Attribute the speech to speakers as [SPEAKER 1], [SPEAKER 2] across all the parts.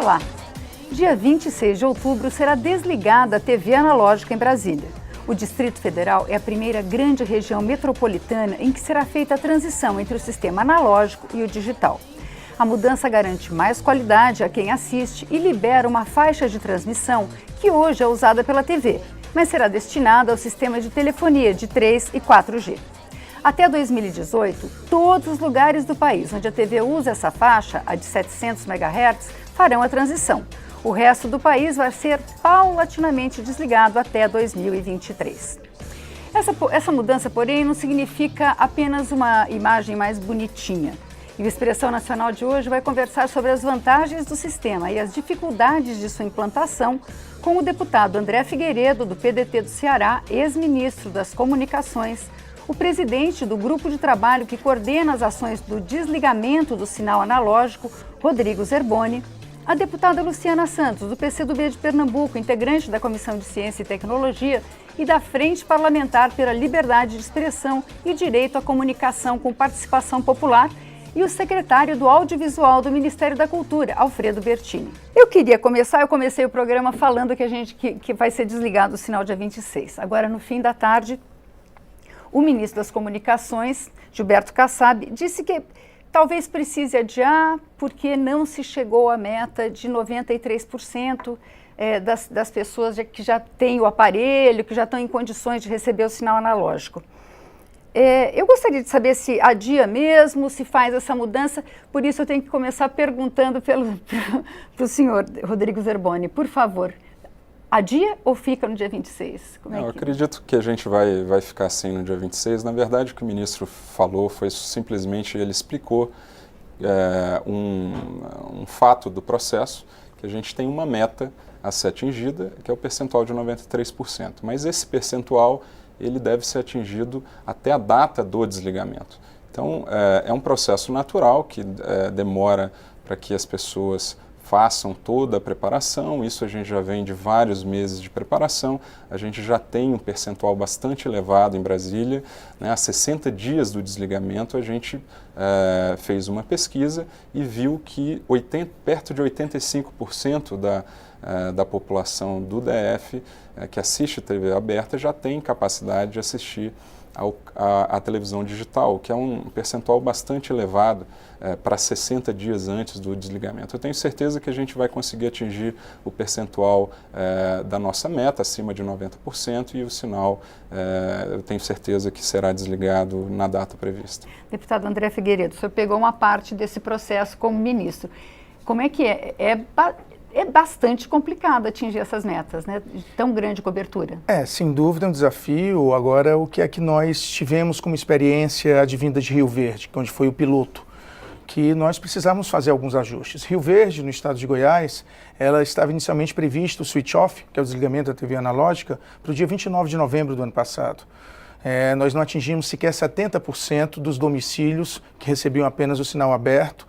[SPEAKER 1] Olá! Dia 26 de outubro será desligada a TV analógica em Brasília. O Distrito Federal é a primeira grande região metropolitana em que será feita a transição entre o sistema analógico e o digital. A mudança garante mais qualidade a quem assiste e libera uma faixa de transmissão que hoje é usada pela TV, mas será destinada ao sistema de telefonia de 3 e 4G. Até 2018, todos os lugares do país onde a TV usa essa faixa, a de 700 MHz, farão a transição. O resto do país vai ser paulatinamente desligado até 2023. Essa mudança, porém, não significa apenas uma imagem mais bonitinha. E o Expressão Nacional de hoje vai conversar sobre as vantagens do sistema e as dificuldades de sua implantação com o deputado André Figueiredo, do PDT do Ceará, ex-ministro das Comunicações, o presidente do grupo de trabalho que coordena as ações do desligamento do sinal analógico, Rodrigo Zerboni, a deputada Luciana Santos, do PCdoB de Pernambuco, integrante da Comissão de Ciência e Tecnologia e da Frente Parlamentar pela Liberdade de Expressão e Direito à Comunicação com Participação Popular, e o secretário do Audiovisual do Ministério da Cultura, Alfredo Bertini. Eu comecei o programa falando que vai ser desligado o sinal dia 26. Agora, no fim da tarde, o ministro das Comunicações, Gilberto Kassab, disse que talvez precise adiar porque não se chegou à meta de 93% das pessoas que já têm o aparelho, que já estão em condições de receber o sinal analógico. Eu gostaria de saber se adia mesmo, se faz essa mudança, por isso eu tenho que começar perguntando para o senhor Rodrigo Zerboni, por favor. Adia ou fica no dia 26?
[SPEAKER 2] Eu acredito que a gente vai ficar assim no dia 26. Na verdade, o que o ministro falou foi simplesmente, ele explicou um fato do processo, que a gente tem uma meta a ser atingida, que é o percentual de 93%. Mas esse percentual, ele deve ser atingido até a data do desligamento. Então, é um processo natural que demora para que as pessoas façam toda a preparação. Isso a gente já vem de vários meses de preparação. A gente já tem um percentual bastante elevado em Brasília, né? Há 60 dias do desligamento, a gente fez uma pesquisa e viu que perto de 85% da população do DF que assiste TV aberta já tem capacidade de assistir à televisão digital, que é um percentual bastante elevado para 60 dias antes do desligamento. Eu tenho certeza que a gente vai conseguir atingir o percentual da nossa meta, acima de 90%, e o sinal, eu tenho certeza que será desligado na data prevista.
[SPEAKER 1] Deputado André Figueiredo, o senhor pegou uma parte desse processo como ministro. Como é que é? É bastante complicado atingir essas metas, né? De tão grande cobertura.
[SPEAKER 3] Sem dúvida é um desafio. Agora, o que é que nós tivemos como experiência advinda de Rio Verde, onde foi o piloto, que nós precisamos fazer alguns ajustes. Rio Verde, no estado de Goiás, ela estava inicialmente previsto o switch-off, que é o desligamento da TV analógica, para o dia 29 de novembro do ano passado. Nós não atingimos sequer 70% dos domicílios que recebiam apenas o sinal aberto,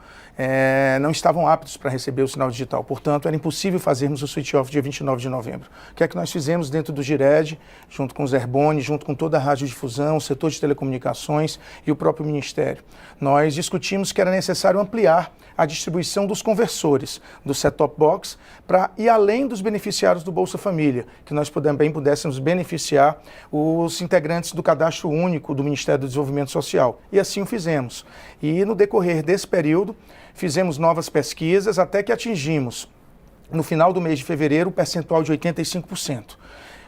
[SPEAKER 3] não estavam aptos para receber o sinal digital. Portanto, era impossível fazermos o switch-off dia 29 de novembro. O que é que nós fizemos dentro do Gired, junto com o Zerboni, junto com toda a radiodifusão, o setor de telecomunicações e o próprio Ministério? Nós discutimos que era necessário ampliar a distribuição dos conversores do set-top box para ir além dos beneficiários do Bolsa Família, que nós também pudéssemos beneficiar os integrantes do Cadastro Único do Ministério do Desenvolvimento Social. E assim o fizemos. E no decorrer desse período, fizemos novas pesquisas até que atingimos, no final do mês de fevereiro, o percentual de 85%.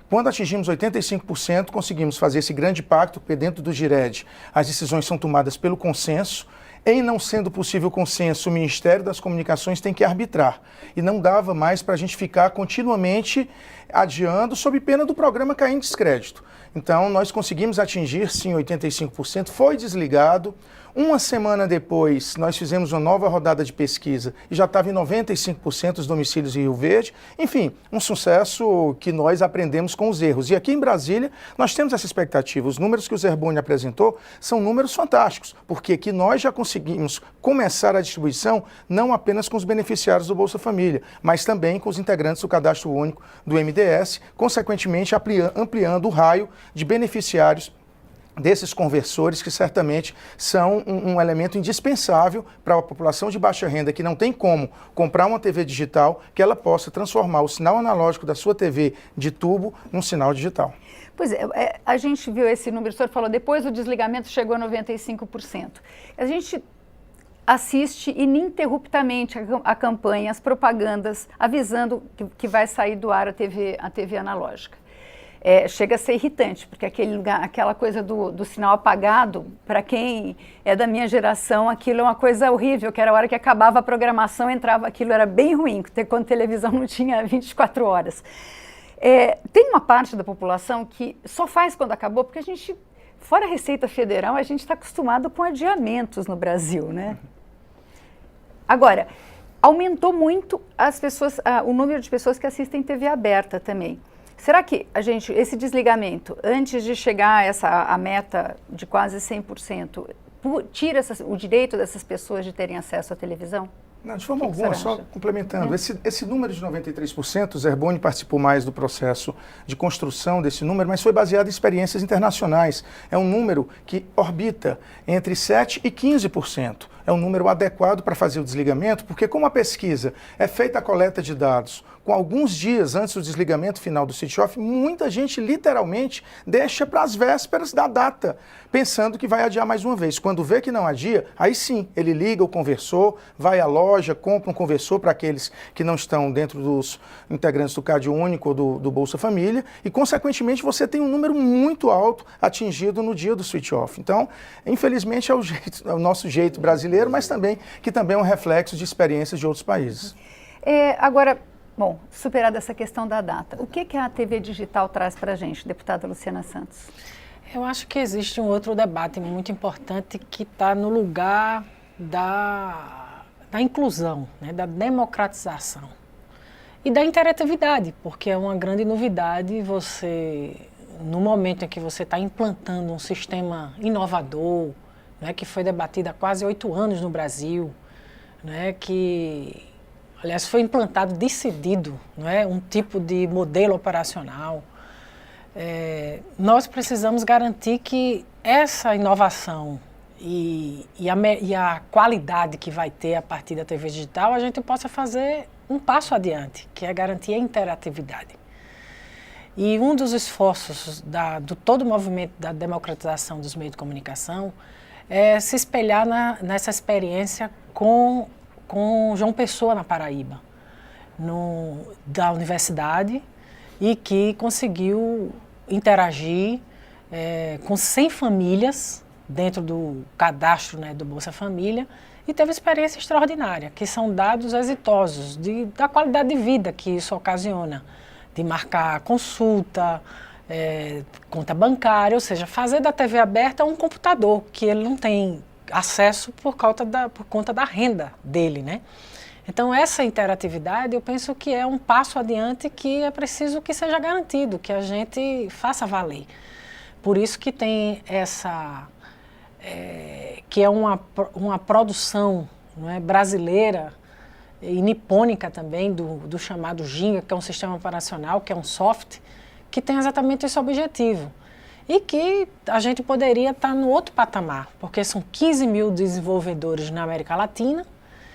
[SPEAKER 3] Quando atingimos 85%, conseguimos fazer esse grande pacto, porque dentro do Gired as decisões são tomadas pelo consenso. Em não sendo possível consenso, o Ministério das Comunicações tem que arbitrar. E não dava mais para a gente ficar continuamente adiando, sob pena do programa cair em descrédito. Então, nós conseguimos atingir, sim, 85%, foi desligado. Uma semana depois, nós fizemos uma nova rodada de pesquisa e já estava em 95% dos domicílios em Rio Verde. Enfim, um sucesso que nós aprendemos com os erros. E aqui em Brasília, nós temos essa expectativa. Os números que o Zerboni apresentou são números fantásticos, porque aqui nós já conseguimos começar a distribuição não apenas com os beneficiários do Bolsa Família, mas também com os integrantes do Cadastro Único do MDS, consequentemente ampliando o raio de beneficiários desses conversores que certamente são um elemento indispensável para a população de baixa renda que não tem como comprar uma TV digital, que ela possa transformar o sinal analógico da sua TV de tubo num sinal digital.
[SPEAKER 1] Pois é, a gente viu esse número, o senhor falou, depois do desligamento chegou a 95%. A gente assiste ininterruptamente a campanha, as propagandas, avisando que vai sair do ar a TV analógica. Chega a ser irritante, porque aquela coisa do sinal apagado, para quem é da minha geração, aquilo é uma coisa horrível, que era a hora que acabava a programação, entrava aquilo, era bem ruim, quando a televisão não tinha 24 horas. Tem uma parte da população que só faz quando acabou, porque a gente, fora a Receita Federal, a gente está acostumado com adiamentos no Brasil, né? Agora, aumentou muito o número de pessoas que assistem TV aberta também. Será que esse desligamento, antes de chegar a meta de quase 100%, tira o direito dessas pessoas de terem acesso à televisão?
[SPEAKER 3] Não, de forma alguma, só complementando, esse número de 93%, o Zerboni participou mais do processo de construção desse número, mas foi baseado em experiências internacionais. É um número que orbita entre 7% e 15%. É um número adequado para fazer o desligamento, porque como a pesquisa é feita a coleta de dados com alguns dias antes do desligamento final do switch off, muita gente literalmente deixa para as vésperas da data, pensando que vai adiar mais uma vez. Quando vê que não adia, aí sim, ele liga o conversor, vai à loja, compra um conversor para aqueles que não estão dentro dos integrantes do Cade Único ou do Bolsa Família, e consequentemente você tem um número muito alto atingido no dia do switch off. Então, infelizmente é o nosso jeito brasileiro, mas também é um reflexo de experiências de outros países.
[SPEAKER 1] Agora, bom, superada essa questão da data, o que a TV digital traz para a gente, deputada Luciana Santos?
[SPEAKER 4] Eu acho que existe um outro debate muito importante que está no lugar da inclusão, né, da democratização e da interatividade, porque é uma grande novidade você, no momento em que você está implantando um sistema inovador, né, que foi debatido há quase 8 anos no Brasil, né, que, aliás, foi implantado, decidido, né, um tipo de modelo operacional. Nós precisamos garantir que essa inovação e a qualidade que vai ter a partir da TV digital, a gente possa fazer um passo adiante, que é garantir a interatividade. E um dos esforços do todo o movimento da democratização dos meios de comunicação é se espelhar nessa experiência com João Pessoa, na Paraíba, da universidade, e que conseguiu interagir com 100 famílias dentro do cadastro, né, do Bolsa Família, e teve experiência extraordinária, que são dados exitosos da qualidade de vida que isso ocasiona, de marcar consulta, conta bancária, ou seja, fazer da TV aberta um computador, que ele não tem acesso por conta da renda dele, né? Então, essa interatividade, eu penso que é um passo adiante que é preciso que seja garantido, que a gente faça valer. Por isso que tem que é uma produção, não é, brasileira e nipônica também, do chamado Ginga, que é um sistema operacional, que é um software, que tem exatamente esse objetivo. E que a gente poderia estar no outro patamar, porque são 15 mil desenvolvedores na América Latina,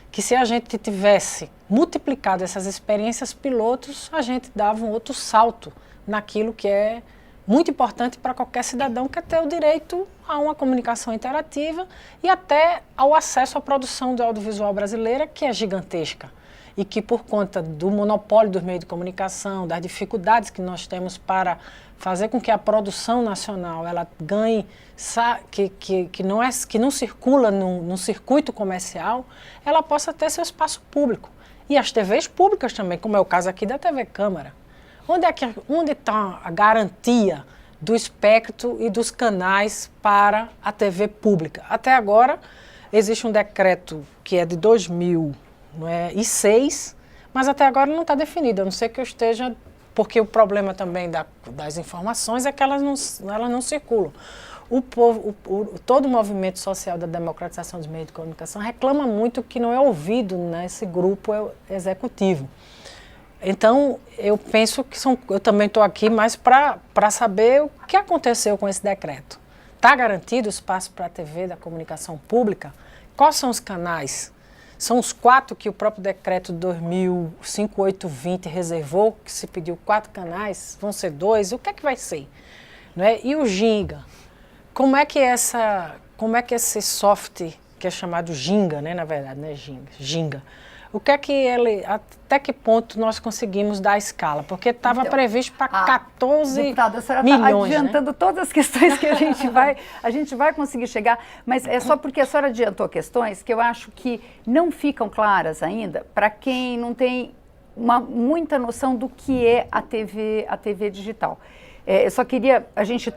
[SPEAKER 4] que se a gente tivesse multiplicado essas experiências pilotos, a gente dava um outro salto naquilo que é muito importante para qualquer cidadão, que é ter o direito a uma comunicação interativa e até ao acesso à produção do audiovisual brasileira, que é gigantesca. E que, por conta do monopólio dos meios de comunicação, das dificuldades que nós temos para fazer com que a produção nacional ela ganhe, que não circula num circuito comercial, ela possa ter seu espaço público. E as TVs públicas também, como é o caso aqui da TV Câmara. Onde está a garantia do espectro e dos canais para a TV pública? Até agora, existe um decreto que é de 2006, mas até agora não está definido, a não ser que eu esteja... Porque o problema também das informações é que elas não circulam. Todo o movimento social da democratização dos meios de comunicação reclama muito que não é ouvido nesse grupo executivo. Então, eu penso que eu também estou aqui mais para saber o que aconteceu com esse decreto. Está garantido o espaço para a TV da comunicação pública? Quais são os canais? São os 4 que o próprio decreto 2058-20 reservou, que se pediu 4 canais, vão ser 2, o que é que vai ser? Não é? E o Ginga? Como é que esse software, que é chamado Ginga, né, na verdade, né, Ginga, o que é que até que ponto nós conseguimos dar a escala? Porque estava previsto para 14
[SPEAKER 1] deputada, a senhora
[SPEAKER 4] milhões,
[SPEAKER 1] está adiantando, né, todas as questões que a gente vai conseguir chegar, mas é só porque a senhora adiantou questões que eu acho que não ficam claras ainda para quem não tem muita noção do que é a TV digital. Eu só queria, a gente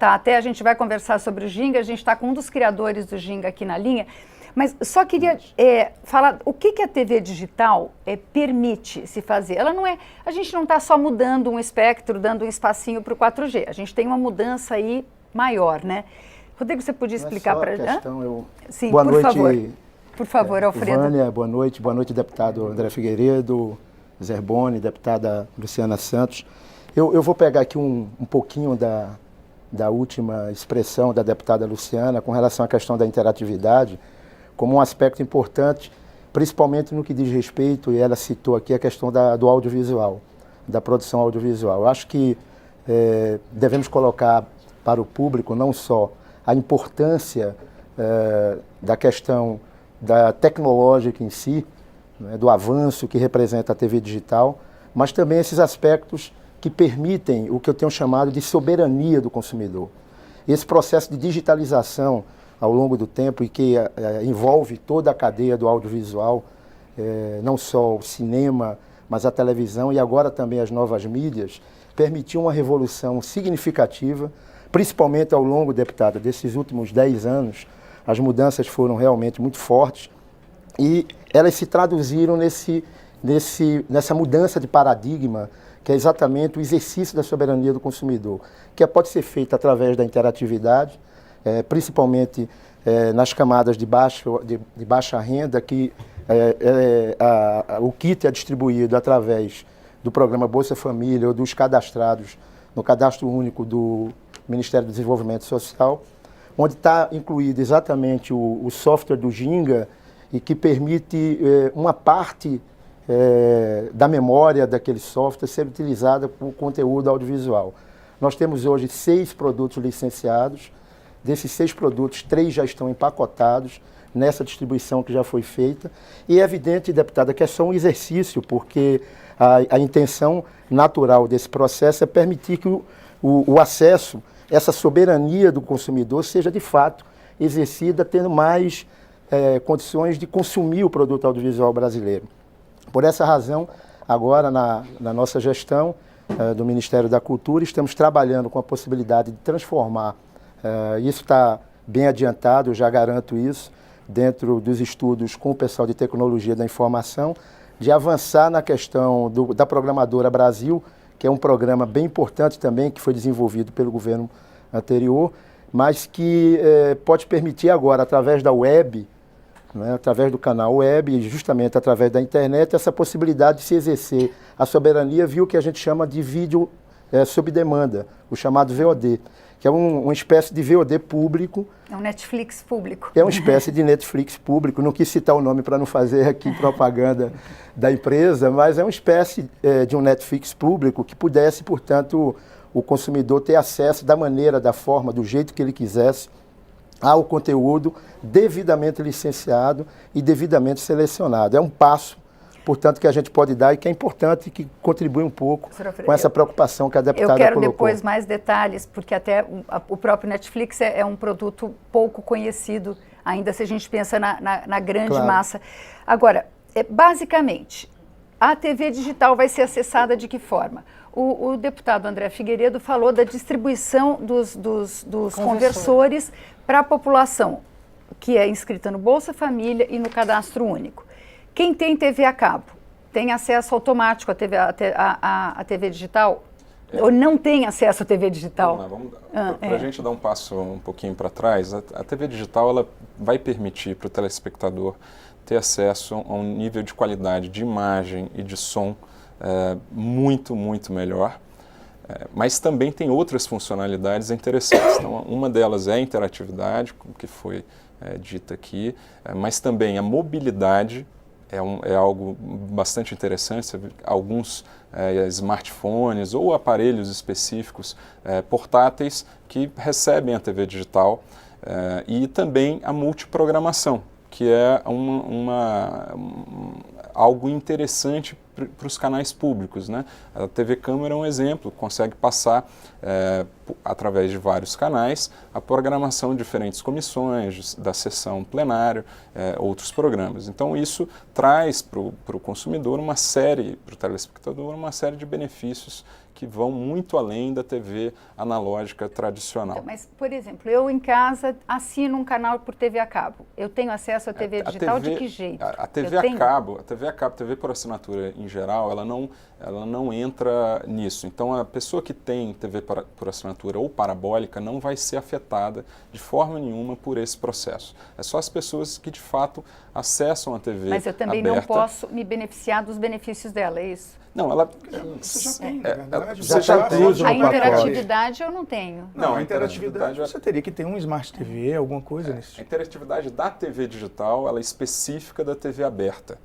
[SPEAKER 1] vai conversar sobre o Ginga, a gente está com um dos criadores do Ginga aqui na linha, mas só queria falar o que a TV digital permite se fazer. A gente não está só mudando um espectro, dando um espacinho para o 4G, a gente tem uma mudança aí maior, né? Rodrigo, você podia explicar para a gente? Sim,
[SPEAKER 5] boa
[SPEAKER 1] por
[SPEAKER 5] noite,
[SPEAKER 1] por favor, Alfredo.
[SPEAKER 5] Vânia, boa noite, deputado André Figueiredo, Zerboni, deputada Luciana Santos. Eu vou pegar aqui um pouquinho da última expressão da deputada Luciana com relação à questão da interatividade, como um aspecto importante, principalmente no que diz respeito, e ela citou aqui, a questão do audiovisual, da produção audiovisual. Eu acho que devemos colocar para o público não só a importância da questão da tecnológica em si, né, do avanço que representa a TV digital, mas também esses aspectos que permitem o que eu tenho chamado de soberania do consumidor. Esse processo de digitalização ao longo do tempo e que envolve toda a cadeia do audiovisual, não só o cinema, mas a televisão e agora também as novas mídias, permitiu uma revolução significativa, principalmente ao longo, deputada, desses últimos 10 anos. As mudanças foram realmente muito fortes e elas se traduziram nessa mudança de paradigma, que é exatamente o exercício da soberania do consumidor, que pode ser feito através da interatividade, principalmente nas camadas de baixa renda, que o kit é distribuído através do programa Bolsa Família ou dos cadastrados no Cadastro Único do Ministério do Desenvolvimento Social, onde está incluído exatamente o software do Ginga e que permite uma parte da memória daquele software ser utilizada para o conteúdo audiovisual. Nós temos hoje 6 produtos licenciados. Desses 6 produtos, 3 já estão empacotados nessa distribuição que já foi feita. E é evidente, deputada, que é só um exercício, porque a intenção natural desse processo é permitir que o acesso, essa soberania do consumidor seja de fato exercida, tendo mais condições de consumir o produto audiovisual brasileiro. Por essa razão, agora na nossa gestão do Ministério da Cultura, estamos trabalhando com a possibilidade de transformar, isso está bem adiantado, eu já garanto isso, dentro dos estudos com o pessoal de tecnologia da informação, de avançar na questão da Programadora Brasil, que é um programa bem importante também, que foi desenvolvido pelo governo anterior, mas que pode permitir agora, através da web, né, através do canal web e justamente através da internet, essa possibilidade de se exercer a soberania via o que a gente chama de vídeo sob demanda, o chamado VOD, que é uma espécie de VOD público.
[SPEAKER 1] É um Netflix público.
[SPEAKER 5] É uma espécie de Netflix público, não quis citar o nome para não fazer aqui propaganda da empresa, mas é uma espécie de um Netflix público que pudesse, portanto, o consumidor ter acesso da maneira, da forma, do jeito que ele quisesse, ao conteúdo devidamente licenciado e devidamente selecionado. É um passo, portanto, que a gente pode dar e que é importante e que contribui um pouco com essa preocupação que a deputada colocou.
[SPEAKER 1] Eu quero depois mais detalhes, porque até o próprio Netflix é um produto pouco conhecido, ainda se a gente pensa na grande massa. Agora, basicamente, a TV digital vai ser acessada de que forma? O deputado André Figueiredo falou da distribuição dos conversores para a população, que é inscrita no Bolsa Família e no Cadastro Único. Quem tem TV a cabo tem acesso automático à TV digital? Ou não tem acesso à TV digital?
[SPEAKER 2] Para a gente dar um passo um pouquinho para trás, a TV digital ela vai permitir para o telespectador ter acesso a um nível de qualidade de imagem e de som muito, muito melhor. Mas também tem outras funcionalidades interessantes. Então, uma delas é a interatividade, como que foi dita aqui, mas também a mobilidade é algo bastante interessante. Alguns smartphones ou aparelhos específicos portáteis que recebem a TV digital, e também a multiprogramação, que é algo interessante para os canais públicos, né? A TV Câmara é um exemplo, consegue passar através de vários canais a programação de diferentes comissões, da sessão plenária, outros programas. Então isso traz para o consumidor para o telespectador, uma série de benefícios que vão muito além da TV analógica tradicional.
[SPEAKER 1] Então, mas, por exemplo, eu em casa assino um canal por TV a cabo. Eu tenho acesso à TV digital de que jeito?
[SPEAKER 2] A TV a cabo, TV por assinatura em geral, ela não entra nisso. Então, a pessoa que tem TV por assinatura ou parabólica não vai ser afetada de forma nenhuma por esse processo. É só as pessoas que, de fato, acessam a TV
[SPEAKER 1] Mas eu também
[SPEAKER 2] aberta.
[SPEAKER 1] não posso me beneficiar dos benefícios dela, é isso?
[SPEAKER 2] Não, ela...
[SPEAKER 3] Você já tem, na verdade.
[SPEAKER 5] Já está incluso
[SPEAKER 1] A
[SPEAKER 5] no pacote.
[SPEAKER 1] interatividade eu não tenho.
[SPEAKER 3] Não, a interatividade você teria que ter um Smart TV, alguma coisa nesse
[SPEAKER 2] A
[SPEAKER 3] tipo.
[SPEAKER 2] interatividade da TV digital, ela é específica da TV aberta.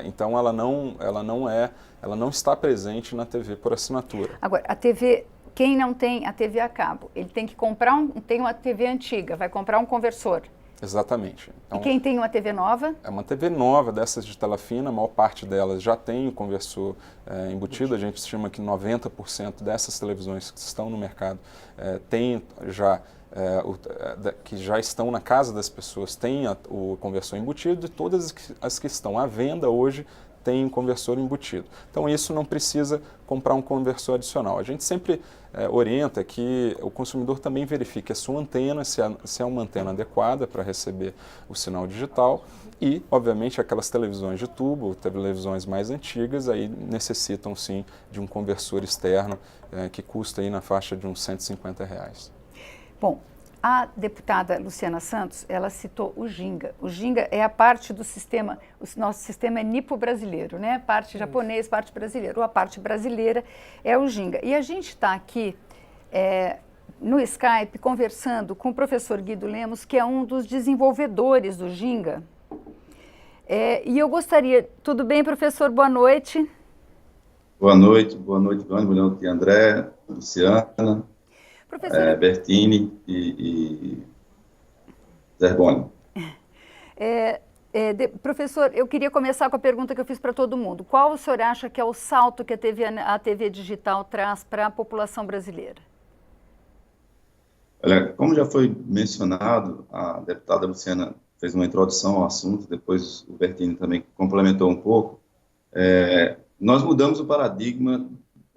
[SPEAKER 2] Então, ela não está presente na TV por assinatura.
[SPEAKER 1] Agora, a TV, quem não tem a TV a cabo, ele tem que comprar tem uma TV antiga, vai comprar um conversor.
[SPEAKER 2] Exatamente. Então,
[SPEAKER 1] E quem tem uma TV nova?
[SPEAKER 2] é uma TV nova, dessas de tela fina, a maior parte delas já tem o conversor embutido. A gente estima que 90% dessas televisões que estão no mercado tem já... que já estão na casa das pessoas, têm o conversor embutido, e todas as que estão à venda hoje têm um conversor embutido. Então isso não precisa comprar um conversor adicional. A gente sempre orienta que o consumidor também verifique a sua antena, se é uma antena adequada para receber o sinal digital, e, obviamente, aquelas televisões de tubo, televisões mais antigas, aí necessitam sim de um conversor externo que custa aí na faixa de uns R$150.
[SPEAKER 1] Bom, a deputada Luciana Santos, ela citou o Ginga. O Ginga é a parte do sistema, o nosso sistema é nipo-brasileiro, né? Parte japonês, parte brasileira. A parte brasileira é o Ginga. E a gente está aqui no Skype conversando com o professor Guido Lemos, que é um dos desenvolvedores do Ginga. E eu gostaria... Tudo bem, professor? Boa noite.
[SPEAKER 6] Boa noite, Vânia, boa noite, André, Luciana, Bertini e Zerboni.
[SPEAKER 1] Professor, eu queria começar com a pergunta que eu fiz para todo mundo. Qual o senhor acha que é o salto que a TV digital traz para a população brasileira?
[SPEAKER 6] Olha, como já foi mencionado, a deputada Luciana fez uma introdução ao assunto, depois o Bertini também complementou um pouco. Nós mudamos o paradigma,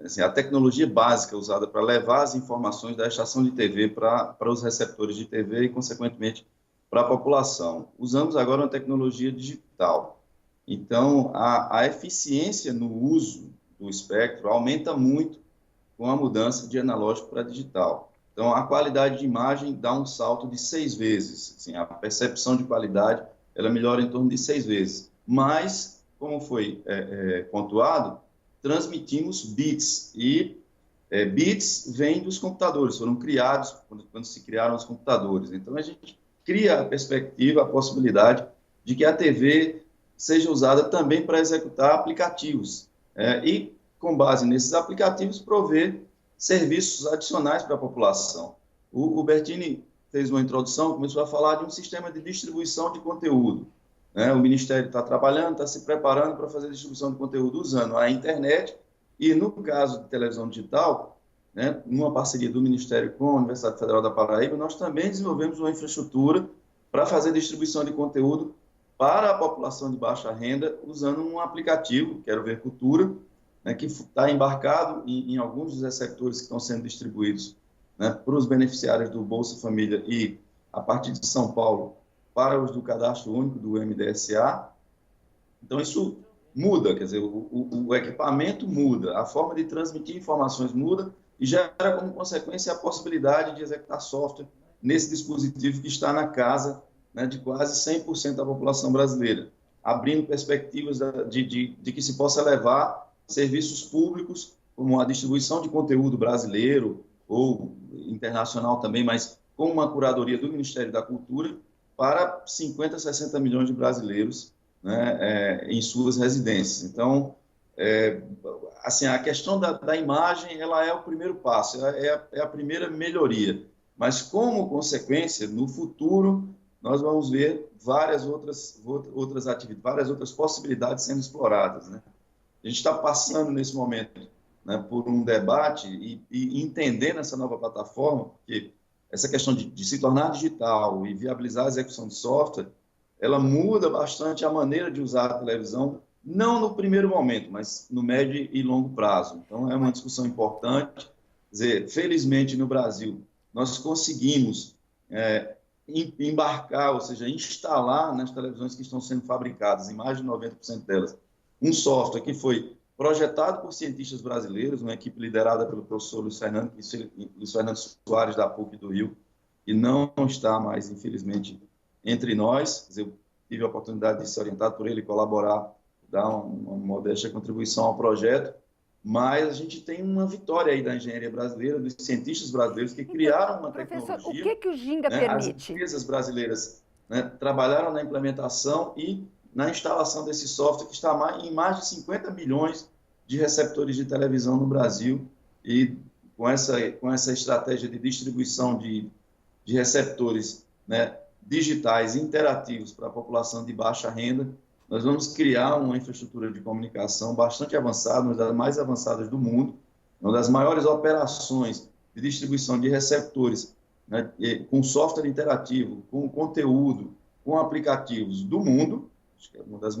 [SPEAKER 6] assim, a tecnologia básica usada para levar as informações da estação de TV para os receptores de TV e, consequentemente, para a população. Usamos agora uma tecnologia digital. Então, a eficiência no uso do espectro aumenta muito com a mudança de analógico para digital. Então, a qualidade de imagem dá um salto de 6 vezes. Assim, a percepção de qualidade ela melhora em torno de 6 vezes. Mas, como foi pontuado, transmitimos bits. E bits vêm dos computadores, foram criados quando se criaram os computadores. Então, a gente cria a perspectiva, a possibilidade de que a TV seja usada também para executar aplicativos. E, com base nesses aplicativos, prover serviços adicionais para a população. O Bertini fez uma introdução, começou a falar de um sistema de distribuição de conteúdo. O Ministério está trabalhando, está se preparando para fazer distribuição de conteúdo usando a internet e, no caso de televisão digital, numa parceria do Ministério com a Universidade Federal da Paraíba, nós também desenvolvemos uma infraestrutura para fazer distribuição de conteúdo para a população de baixa renda usando um aplicativo, Quero Ver Cultura, que está embarcado em alguns dos receptores que estão sendo distribuídos para os beneficiários do Bolsa Família e, a partir de São Paulo, para os do Cadastro Único, do MDSA. Então, isso muda, quer dizer, o equipamento muda, a forma de transmitir informações muda e gera como consequência a possibilidade de executar software nesse dispositivo que está na casa de quase 100% da população brasileira, abrindo perspectivas de que se possa levar serviços públicos como a distribuição de conteúdo brasileiro ou internacional também, mas com uma curadoria do Ministério da Cultura para 50, 60 milhões de brasileiros, né, em suas residências. Então, assim, a questão da imagem, ela é o primeiro passo, é a primeira melhoria. Mas, como consequência, no futuro, nós vamos ver várias outras atividades, várias outras possibilidades sendo exploradas, né? A gente está passando, nesse momento, né, por um debate e entendendo essa nova plataforma, porque essa questão de se tornar digital e viabilizar a execução de software, ela muda bastante a maneira de usar a televisão, não no primeiro momento, mas no médio e longo prazo. Então, é uma discussão importante. Quer dizer, felizmente, no Brasil, nós conseguimos embarcar, ou seja, instalar nas televisões que estão sendo fabricadas, em mais de 90% delas, um software que foi projetado por cientistas brasileiros, uma equipe liderada pelo professor Luiz Fernando Soares, da PUC do Rio, que não está mais, infelizmente, entre nós. Eu tive a oportunidade de ser orientado por ele, colaborar, dar uma modesta contribuição ao projeto, mas a gente tem uma vitória aí da engenharia brasileira, dos cientistas brasileiros que criaram uma
[SPEAKER 1] professor,
[SPEAKER 6] tecnologia.
[SPEAKER 1] O que o Ginga
[SPEAKER 6] né,
[SPEAKER 1] permite?
[SPEAKER 6] As empresas brasileiras, né, trabalharam na implementação e na instalação desse software, que está em mais de 50 milhões de receptores de televisão no Brasil, e com essa estratégia de distribuição de receptores, né, digitais interativos para a população de baixa renda, nós vamos criar uma infraestrutura de comunicação bastante avançada, uma das mais avançadas do mundo, uma das maiores operações de distribuição de receptores, né, com software interativo, com conteúdo, com aplicativos do mundo. Acho que é uma das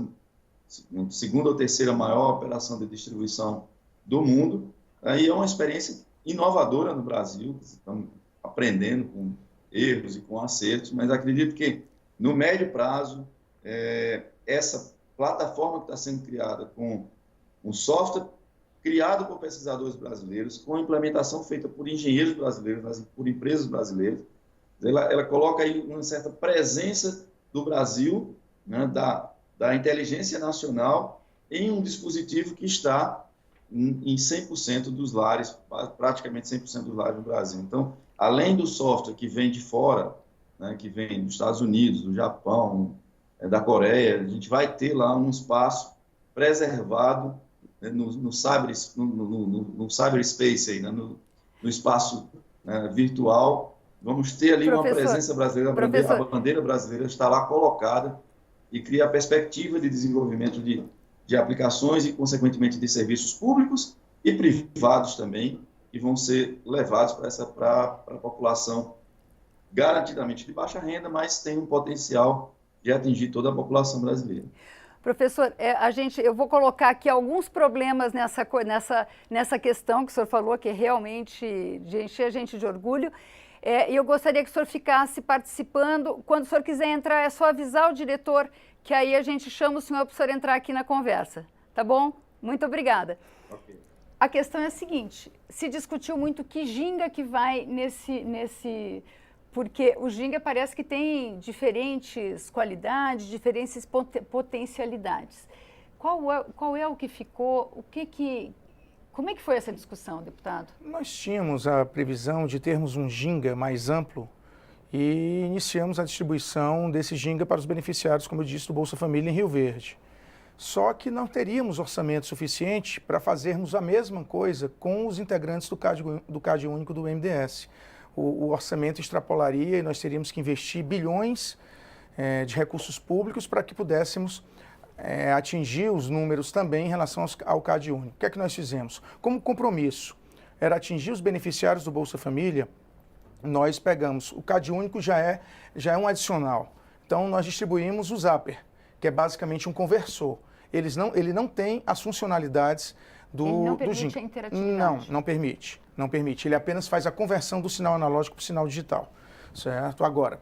[SPEAKER 6] segunda ou terceira maior operação de distribuição do mundo. E é uma experiência inovadora no Brasil, estamos aprendendo com erros e com acertos, mas acredito que, no médio prazo, essa plataforma que está sendo criada com um software criado por pesquisadores brasileiros, com implementação feita por engenheiros brasileiros, por empresas brasileiras, ela coloca aí uma certa presença do Brasil, né, da inteligência nacional, em um dispositivo que está em 100% dos lares, praticamente 100% dos lares do Brasil. Então, além do software que vem de fora, né, que vem dos Estados Unidos, do Japão, da Coreia, a gente vai ter lá um espaço preservado, né, no cyberspace, aí, né, no espaço, né, virtual. Vamos ter ali uma presença brasileira, a bandeira brasileira está lá colocada e cria a perspectiva de desenvolvimento de aplicações e, consequentemente, de serviços públicos e privados também, que vão ser levados para a população garantidamente de baixa renda, mas tem um potencial de atingir toda a população brasileira.
[SPEAKER 1] Professor, eu vou colocar aqui alguns problemas nessa questão que o senhor falou, que é realmente de encher a gente de orgulho. E eu gostaria que o senhor ficasse participando. Quando o senhor quiser entrar, é só avisar o diretor, que aí a gente chama o senhor para o senhor entrar aqui na conversa. Tá bom? Muito obrigada.
[SPEAKER 6] Okay.
[SPEAKER 1] A questão é a seguinte, se discutiu muito que Ginga que vai porque o Ginga parece que tem diferentes qualidades, diferentes potencialidades. Qual é o que ficou, como é que foi essa discussão, deputado?
[SPEAKER 3] Nós tínhamos a previsão de termos um Ginga mais amplo e iniciamos a distribuição desse Ginga para os beneficiários, como eu disse, do Bolsa Família em Rio Verde. Só que não teríamos orçamento suficiente para fazermos a mesma coisa com os integrantes do CAD único do MDS. O orçamento extrapolaria e nós teríamos que investir bilhões de recursos públicos para que pudéssemos atingir os números também em relação ao CAD único. O que é que nós fizemos? Como compromisso era atingir os beneficiários do Bolsa Família, nós pegamos, o CAD único já é um adicional. Então nós distribuímos o Zapper, que é basicamente um conversor. Ele não tem as funcionalidades do Ginga. Ele não permite a interatividade? Não permite. Ele apenas faz a conversão do sinal analógico para o sinal digital, certo? Agora,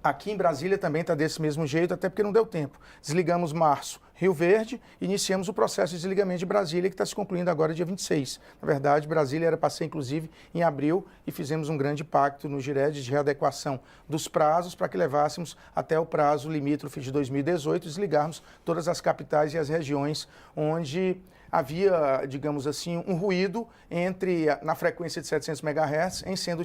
[SPEAKER 3] aqui em Brasília também está desse mesmo jeito, até porque não deu tempo. Desligamos março, Rio Verde, iniciamos o processo de desligamento de Brasília, que está se concluindo agora dia 26. Na verdade, Brasília era para ser, inclusive, em abril, e fizemos um grande pacto no GIRED de readequação dos prazos para que levássemos até o prazo limítrofe de 2018 e desligarmos todas as capitais e as regiões onde havia, digamos assim, um ruído na frequência de 700 MHz em sendo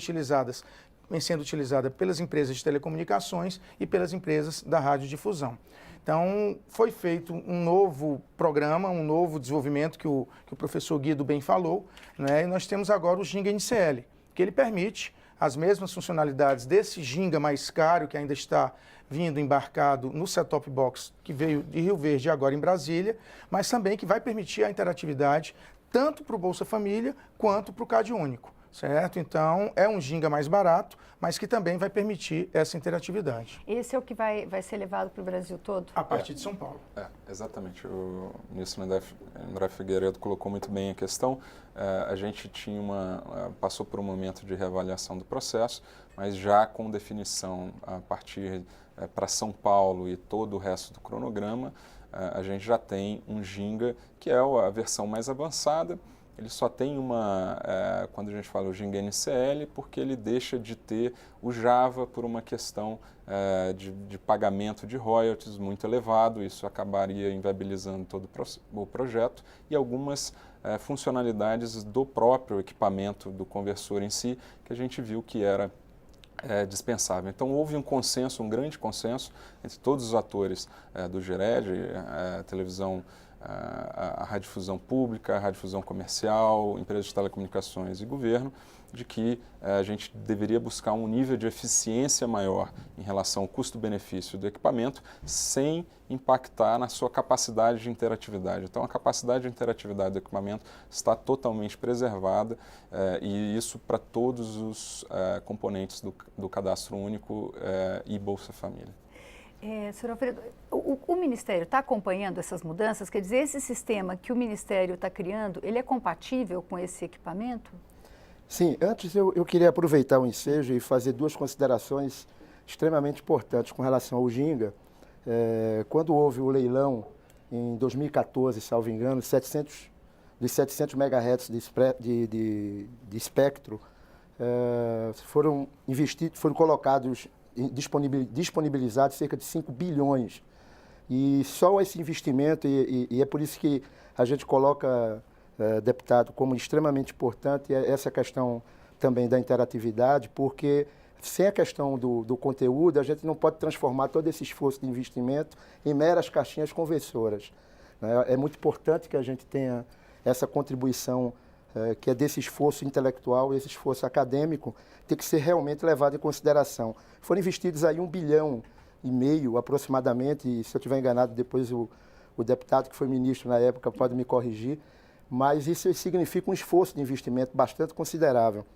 [SPEAKER 3] utilizada pelas empresas de telecomunicações e pelas empresas da radiodifusão. Então, foi feito um novo programa, um novo desenvolvimento que o professor Guido bem falou, né? E nós temos agora o Ginga NCL, que ele permite as mesmas funcionalidades desse Ginga mais caro, que ainda está vindo embarcado no set-top box que veio de Rio Verde e agora em Brasília, mas também que vai permitir a interatividade tanto para o Bolsa Família quanto para o CadÚnico. Certo? Então, é um Ginga mais barato, mas que também vai permitir essa interatividade.
[SPEAKER 1] Esse é o que vai ser levado para o Brasil todo?
[SPEAKER 3] A partir de São Paulo.
[SPEAKER 2] Exatamente. O ministro André Figueiredo colocou muito bem a questão. A gente passou por um momento de reavaliação do processo, mas já com definição a partir para São Paulo e todo o resto do cronograma, a gente já tem um Ginga que é a versão mais avançada. Ele só tem quando a gente fala o Ginga NCL, porque ele deixa de ter o Java por uma questão de pagamento de royalties muito elevado, isso acabaria inviabilizando todo o projeto, e algumas funcionalidades do próprio equipamento do conversor em si, que a gente viu que era dispensável. Então houve um consenso, um grande consenso entre todos os atores do GERED, a televisão, a radiodifusão pública, a radiodifusão comercial, empresas de telecomunicações e governo, de que a gente deveria buscar um nível de eficiência maior em relação ao custo-benefício do equipamento, sem impactar na sua capacidade de interatividade. Então, a capacidade de interatividade do equipamento está totalmente preservada e isso para todos os componentes do Cadastro Único e Bolsa Família.
[SPEAKER 1] Senhor Alfredo, o Ministério está acompanhando essas mudanças? Quer dizer, esse sistema que o Ministério está criando, ele é compatível com esse equipamento?
[SPEAKER 5] Sim, antes eu queria aproveitar o ensejo e fazer duas considerações extremamente importantes com relação ao Ginga. Quando houve o leilão em 2014, salvo engano, dos 700 MHz de espectro, foram colocados, disponibilizados cerca de 5 bilhões. E só esse investimento, e é por isso que a gente coloca, deputado, como extremamente importante essa questão também da interatividade, porque sem a questão do conteúdo, a gente não pode transformar todo esse esforço de investimento em meras caixinhas conversoras. É muito importante que a gente tenha essa contribuição que é desse esforço intelectual, esse esforço acadêmico, tem que ser realmente levado em consideração. Foram investidos aí 1,5 bilhão aproximadamente, e se eu estiver enganado, depois o deputado que foi ministro na época pode me corrigir, mas isso significa um esforço de investimento bastante considerável.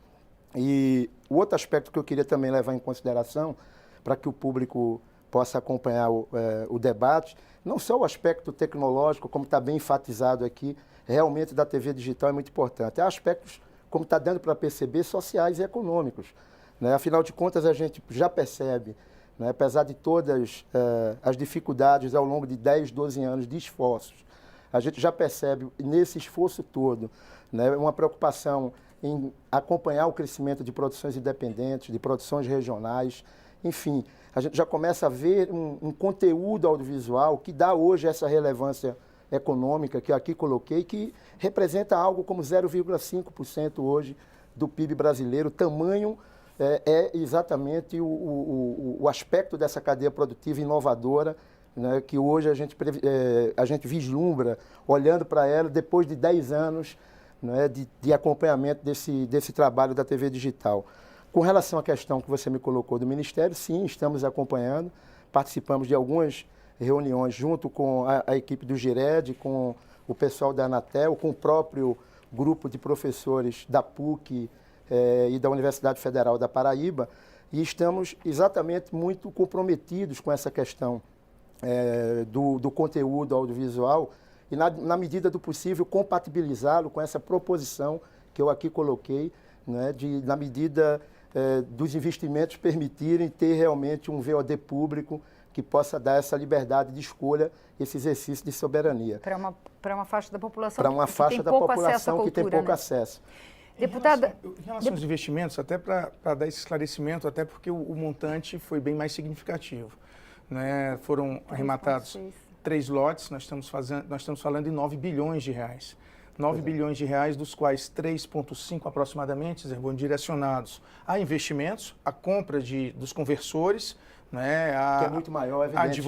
[SPEAKER 5] E o outro aspecto que eu queria também levar em consideração, para que o público possa acompanhar o debate, não só o aspecto tecnológico, como está bem enfatizado aqui, realmente da TV digital é muito importante. Há aspectos, como está dando para perceber, sociais e econômicos. Né? Afinal de contas, a gente já percebe, né, apesar de todas as dificuldades ao longo de 10, 12 anos de esforços, a gente já percebe nesse esforço todo, né, uma preocupação em acompanhar o crescimento de produções independentes, de produções regionais. Enfim, a gente já começa a ver um conteúdo audiovisual que dá hoje essa relevância econômica que eu aqui coloquei, que representa algo como 0,5% hoje do PIB brasileiro. O tamanho é exatamente o aspecto dessa cadeia produtiva inovadora, né, que hoje a gente vislumbra, olhando para ela depois de 10 anos, né, de acompanhamento desse trabalho da TV digital. Com relação à questão que você me colocou do Ministério, sim, estamos acompanhando, participamos de algumas reuniões junto com a equipe do GERED, com o pessoal da Anatel, com o próprio grupo de professores da PUC e da Universidade Federal da Paraíba, e estamos exatamente muito comprometidos com essa questão do conteúdo audiovisual e, na medida do possível, compatibilizá-lo com essa proposição que eu aqui coloquei, né, na medida dos investimentos permitirem ter realmente um VOD público que possa dar essa liberdade de escolha, esse exercício de soberania.
[SPEAKER 1] Para uma faixa da população
[SPEAKER 5] para uma faixa da população que tem pouco acesso.
[SPEAKER 1] Deputada,
[SPEAKER 3] em relação aos investimentos, até para dar esse esclarecimento, até porque o montante foi bem mais significativo. Né? Foram arrematados 3 lotes, nós estamos falando de 9 bilhões de reais. 9 bilhões de reais, dos quais 3,5 aproximadamente, Zerboni, direcionados a investimentos, a compra dos conversores, né,
[SPEAKER 5] que é muito maior, é evidente.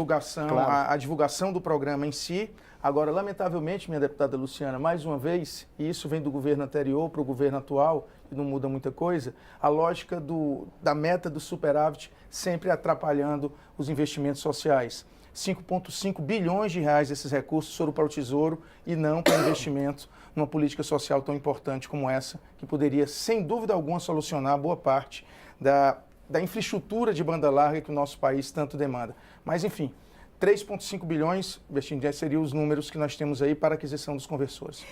[SPEAKER 3] A divulgação do programa em si. Agora, lamentavelmente, minha deputada Luciana, mais uma vez, e isso vem do governo anterior para o governo atual, e não muda muita coisa, a lógica da meta do superávit sempre atrapalhando os investimentos sociais. 5,5 bilhões de reais desses recursos foram para o Tesouro e não para investimento numa política social tão importante como essa, que poderia, sem dúvida alguma, solucionar boa parte da infraestrutura de banda larga que o nosso país tanto demanda. Mas, enfim, 3,5 bilhões, Bertini, já seriam os números que nós temos aí para a aquisição dos conversores.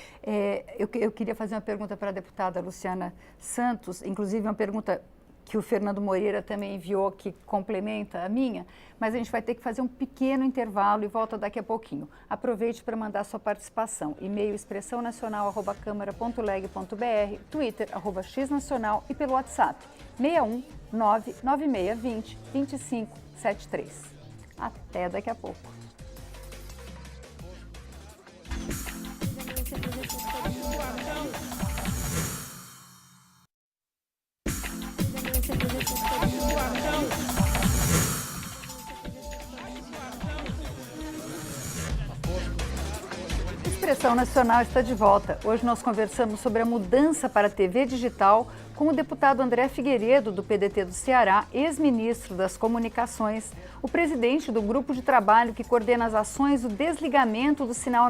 [SPEAKER 1] Eu queria fazer uma pergunta para a deputada Luciana Santos, inclusive uma pergunta que o Fernando Moreira também enviou, que complementa a minha, mas a gente vai ter que fazer um pequeno intervalo e volta daqui a pouquinho. Aproveite para mandar sua participação. E-mail expressãonacional@câmara.leg.br, Twitter, @xnacional e pelo WhatsApp, 61 99620 2573. Até daqui a pouco. Expressão Nacional está de volta. Hoje nós conversamos sobre a mudança para a TV digital com o deputado André Figueiredo, do PDT do Ceará, ex-ministro das Comunicações, o presidente do grupo de trabalho que coordena as ações do desligamento do sinal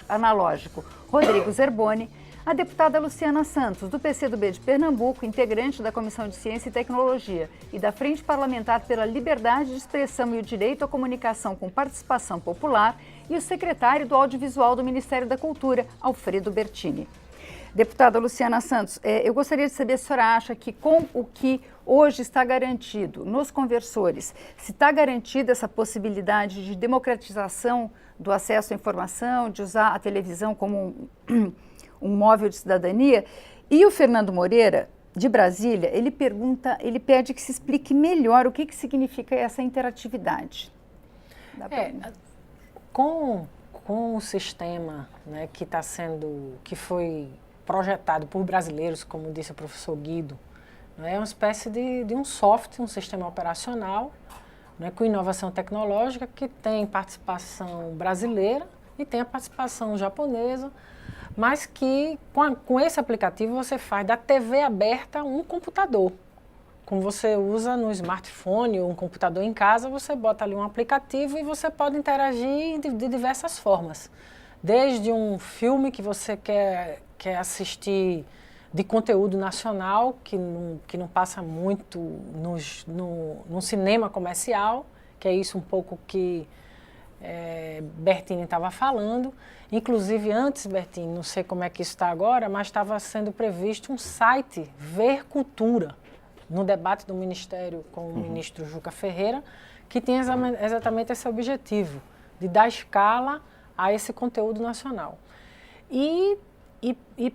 [SPEAKER 1] analógico, Rodrigo Zerboni, a deputada Luciana Santos, do PCdoB de Pernambuco, integrante da Comissão de Ciência e Tecnologia e da Frente Parlamentar pela Liberdade de Expressão e o Direito à Comunicação com Participação Popular, e o secretário do Audiovisual do Ministério da Cultura, Alfredo Bertini. Deputada Luciana Santos, eu gostaria de saber se a senhora acha que com o que hoje está garantido nos conversores, se está garantida essa possibilidade de democratização do acesso à informação, de usar a televisão como um móvel de cidadania. E o Fernando Moreira, de Brasília, ele pede que se explique melhor o que significa essa interatividade.
[SPEAKER 4] Com o sistema, né, que foi projetado por brasileiros, como disse o professor Guido, né, é uma espécie de um software, um sistema operacional, né, com inovação tecnológica, que tem participação brasileira e tem a participação japonesa, mas que com esse aplicativo você faz da TV aberta um computador. Como você usa no smartphone ou um computador em casa, você bota ali um aplicativo e você pode interagir de diversas formas. Desde um filme que você quer assistir de conteúdo nacional, que não passa muito no cinema comercial, que é isso um pouco que Bertini estava falando. Inclusive antes, Bertini, não sei como é que isso está agora, mas estava sendo previsto um site Ver Cultura, no debate do Ministério com o ministro Juca Ferreira, que tem exatamente esse objetivo, de dar escala a esse conteúdo nacional. E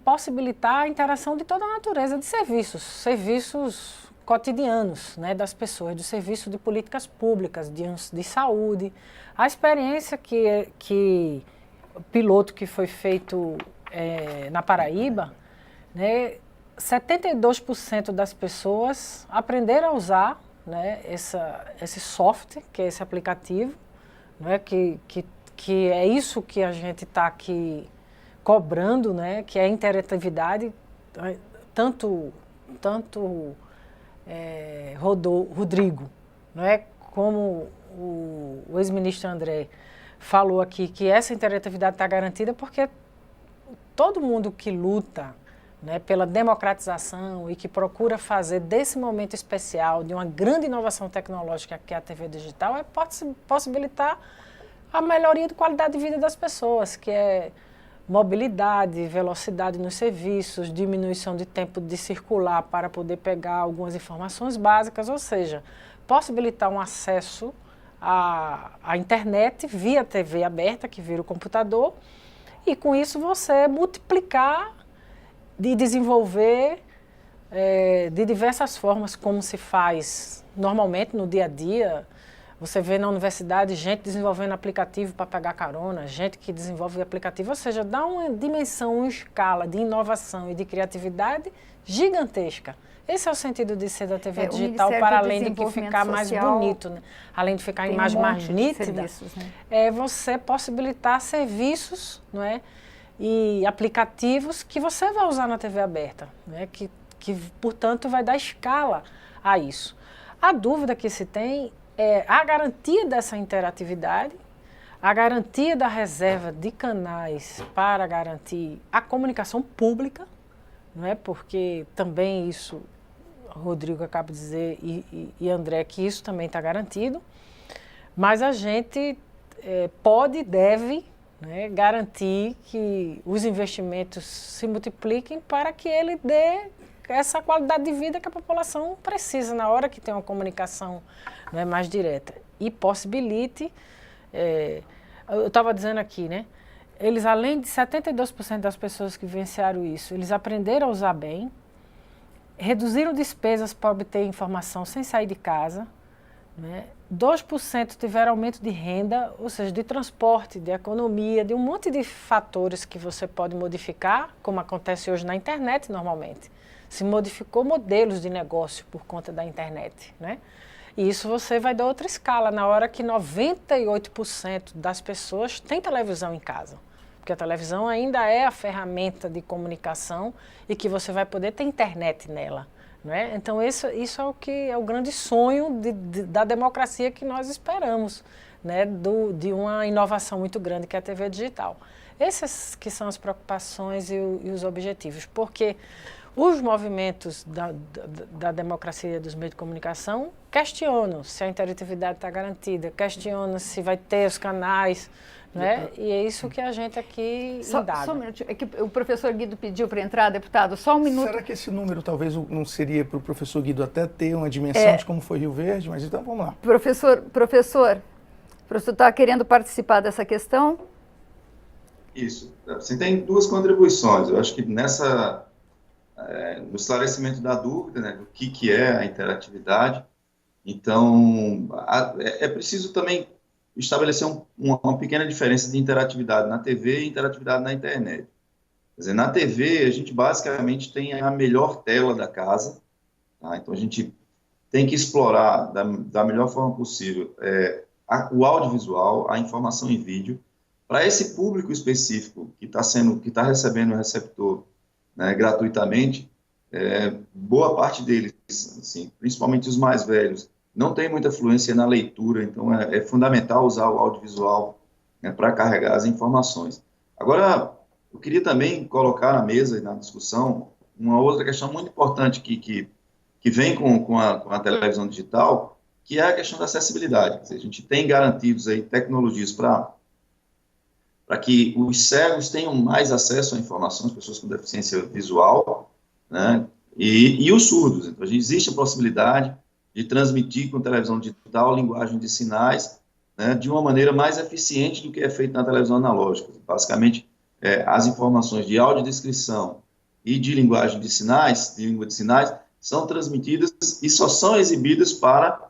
[SPEAKER 4] possibilitar a interação de toda a natureza de serviços cotidianos, né, das pessoas, do serviço de políticas públicas, de saúde. A experiência piloto que foi feito na Paraíba, né, 72% das pessoas aprenderam a usar, né, esse software, que é esse aplicativo, né, que é isso que a gente está aqui cobrando, né, que é a interatividade, tanto Rodrigo, né, como o ex-ministro André falou aqui, que essa interatividade está garantida porque todo mundo que luta, né, pela democratização e que procura fazer desse momento especial, de uma grande inovação tecnológica que é a TV digital, é possibilitar a melhoria de qualidade de vida das pessoas, que é mobilidade, velocidade nos serviços, diminuição de tempo de circular para poder pegar algumas informações básicas, ou seja, possibilitar um acesso à internet via TV aberta, que vira o computador, e com isso você multiplicar de desenvolver de diversas formas, como se faz normalmente no dia a dia, Você vê na universidade gente desenvolvendo aplicativo para pegar carona, gente que desenvolve aplicativo, ou seja, dá uma dimensão, uma escala de inovação e de criatividade gigantesca. Esse é o sentido de ser da TV digital, para além de que ficar mais bonito, né? Além de ficar a imagem mais nítida, né? É você possibilitar serviços, não é? E aplicativos que você vai usar na TV aberta, né? Que, portanto, vai dar escala a isso. A dúvida que se tem é a garantia dessa interatividade, a garantia da reserva de canais para garantir a comunicação pública, não é? Porque também isso, Rodrigo acaba de dizer, e André, que isso também está garantido, mas a gente pode e deve, né, garantir que os investimentos se multipliquem para que ele dê essa qualidade de vida que a população precisa na hora que tem uma comunicação, né, mais direta. E possibilite, eu estava dizendo aqui, né, eles, além de 72% das pessoas que vivenciaram isso, eles aprenderam a usar bem, reduziram despesas para obter informação sem sair de casa, né? 2% tiveram aumento de renda, ou seja, de transporte, de economia, de um monte de fatores que você pode modificar, como acontece hoje na internet normalmente. Se modificou modelos de negócio por conta da internet, né? E isso você vai dar outra escala, na hora que 98% das pessoas têm televisão em casa. Porque a televisão ainda é a ferramenta de comunicação e que você vai poder ter internet nela, não é? Então, isso é o que é o grande sonho da democracia que nós esperamos, né? De uma inovação muito grande que é a TV digital. Essas que são as preocupações e os objetivos, porque os movimentos da democracia dos meios de comunicação questionam se a interatividade está garantida, questionam se vai ter os canais, né? E é isso que a gente aqui indaga.
[SPEAKER 1] Só um minutinho, é que o professor Guido pediu para entrar, deputado, só um minuto.
[SPEAKER 3] Será que esse número talvez não seria para o professor Guido até ter uma dimensão de como foi Rio Verde? Mas então vamos lá.
[SPEAKER 1] Professor, o professor está querendo participar dessa questão?
[SPEAKER 6] Isso. Você tem duas contribuições. Eu acho que no esclarecimento da dúvida, né, do que é a interatividade, então é preciso também estabelecer uma pequena diferença de interatividade na TV e interatividade na internet. Quer dizer, na TV, a gente basicamente tem a melhor tela da casa, tá? Então a gente tem que explorar da melhor forma possível o audiovisual, a informação em vídeo, para esse público específico que está recebendo o receptor, né, gratuitamente. Boa parte deles, assim, principalmente os mais velhos, não tem muita fluência na leitura, então é fundamental usar o audiovisual, né, para carregar as informações. Agora, eu queria também colocar na mesa e na discussão uma outra questão muito importante que vem com a televisão digital, que é a questão da acessibilidade. Quer dizer, a gente tem garantidos aí tecnologias para que os cegos tenham mais acesso à informação, as pessoas com deficiência visual, né, e os surdos. Então, existe a possibilidade de transmitir com televisão digital linguagem de sinais, né, de uma maneira mais eficiente do que é feito na televisão analógica. Basicamente, as informações de audiodescrição e de linguagem de sinais, de língua de sinais, são transmitidas e só são exibidas para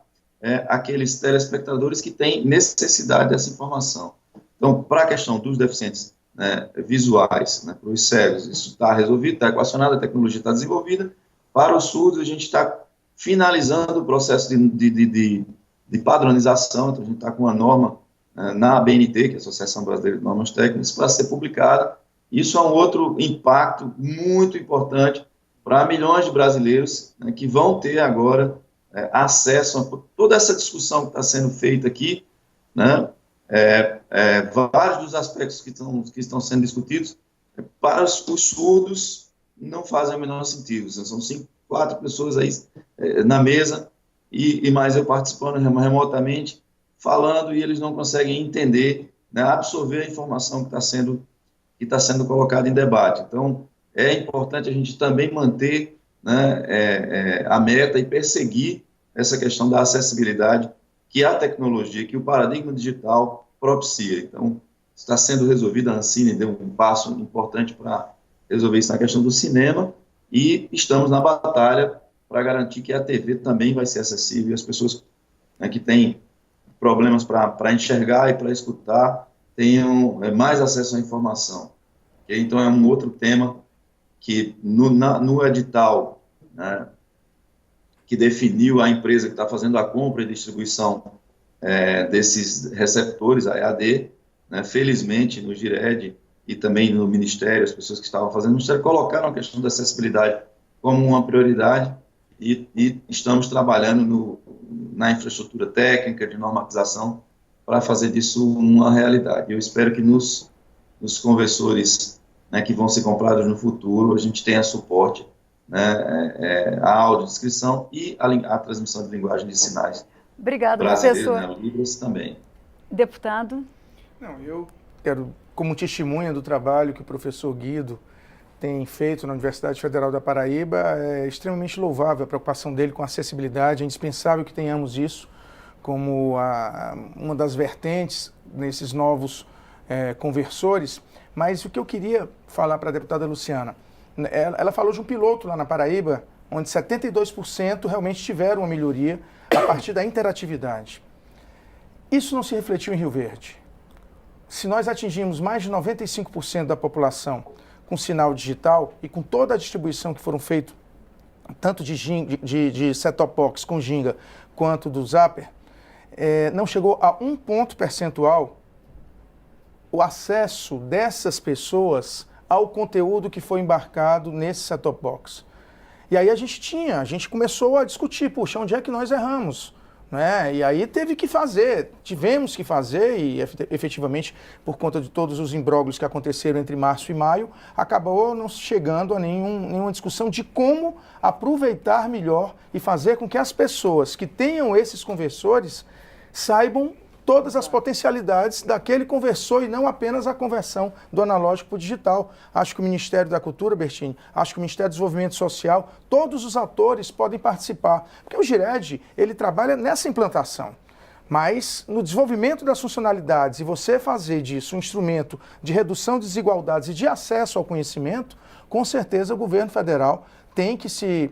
[SPEAKER 6] aqueles telespectadores que têm necessidade dessa informação. Então, para a questão dos deficientes, né, visuais, né, para os cegos, isso está resolvido, está equacionado, a tecnologia está desenvolvida. Para os surdos, a gente está finalizando o processo de padronização, então a gente está com uma norma na ABNT, que é a Associação Brasileira de Normas Técnicas, para ser publicada. Isso é um outro impacto muito importante para milhões de brasileiros, né, que vão ter agora acesso a toda essa discussão que está sendo feita aqui, né, vários dos aspectos que estão sendo discutidos, para os surdos não fazem o menor sentido. São 4 pessoas aí na mesa e mais eu participando remotamente, falando, e eles não conseguem entender, né, absorver a informação que está sendo colocada em debate. Então, é importante a gente também manter, né, a meta e perseguir essa questão da acessibilidade que a tecnologia, que o paradigma digital propicia. Então, está sendo resolvido, a Ancine deu um passo importante para resolver isso na questão do cinema, e estamos na batalha para garantir que a TV também vai ser acessível e as pessoas, né, que têm problemas para enxergar e para escutar tenham mais acesso à informação. Então, é um outro tema que no edital, né, que definiu a empresa que está fazendo a compra e distribuição desses receptores, a EAD, né, felizmente no GIRED e também no Ministério, as pessoas que estavam fazendo o Ministério colocaram a questão da acessibilidade como uma prioridade e estamos trabalhando na infraestrutura técnica de normatização para fazer disso uma realidade. Eu espero que nos conversores, né, que vão ser comprados no futuro, a gente tenha suporte, né, a audiodescrição e a transmissão de linguagem de sinais.
[SPEAKER 1] Obrigada,
[SPEAKER 6] Brasileiro,
[SPEAKER 1] professor.
[SPEAKER 6] né, Libras também.
[SPEAKER 1] Deputado.
[SPEAKER 3] Não, eu quero, como testemunha do trabalho que o professor Guido tem feito na Universidade Federal da Paraíba, é extremamente louvável a preocupação dele com a acessibilidade, é indispensável que tenhamos isso como uma das vertentes nesses novos conversores. Mas o que eu queria falar para a deputada Luciana, ela falou de um piloto lá na Paraíba, onde 72% realmente tiveram uma melhoria a partir da interatividade. Isso não se refletiu em Rio Verde. Se nós atingimos mais de 95% da população com sinal digital e com toda a distribuição que foram feitos, tanto de set-top box com ginga quanto do Zapper, não chegou a 1 ponto percentual o acesso dessas pessoas ao conteúdo que foi embarcado nesse set-top box. E aí a gente começou a discutir, puxa, onde é que nós erramos? Né? E aí tivemos que fazer, e efetivamente, por conta de todos os imbróglios que aconteceram entre março e maio, acabou não chegando a nenhuma discussão de como aproveitar melhor e fazer com que as pessoas que tenham esses conversores saibam todas as potencialidades daquele conversor e não apenas a conversão do analógico para o digital. Acho que o Ministério da Cultura, Bertini, acho que o Ministério do Desenvolvimento Social, todos os atores podem participar. Porque o GIRED, ele trabalha nessa implantação. Mas no desenvolvimento das funcionalidades e você fazer disso um instrumento de redução de desigualdades e de acesso ao conhecimento, com certeza o governo federal tem que se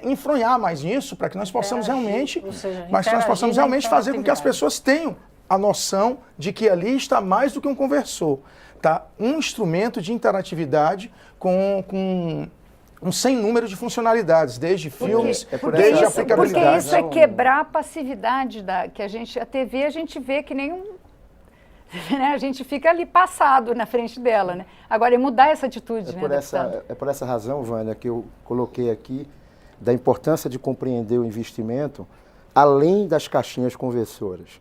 [SPEAKER 3] enfronhar mais nisso para que nós possamos realmente, fazer com que as pessoas tenham a noção de que ali está mais do que um conversor, tá? Um instrumento de interatividade com um sem número de funcionalidades, desde filmes, desde aplicabilidade.
[SPEAKER 1] Porque isso é quebrar a passividade que a TV a gente vê que nenhum... Né? A gente fica ali passado na frente dela, né? Agora, é mudar essa atitude,
[SPEAKER 5] É por essa razão, Vânia, que eu coloquei aqui da importância de compreender o investimento além das caixinhas conversoras.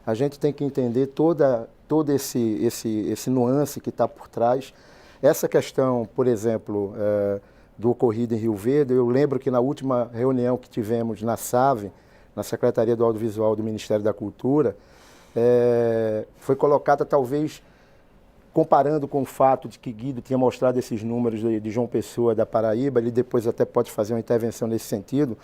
[SPEAKER 5] A gente tem que entender todo esse nuance que está por trás. Essa questão, por exemplo, do ocorrido em Rio Verde, eu lembro que na última reunião que tivemos na SAVE, na Secretaria do Audiovisual do Ministério da Cultura, foi colocada, talvez, comparando com o fato de que Guido tinha mostrado esses números de João Pessoa, da Paraíba, ele depois até pode fazer uma intervenção nesse sentido,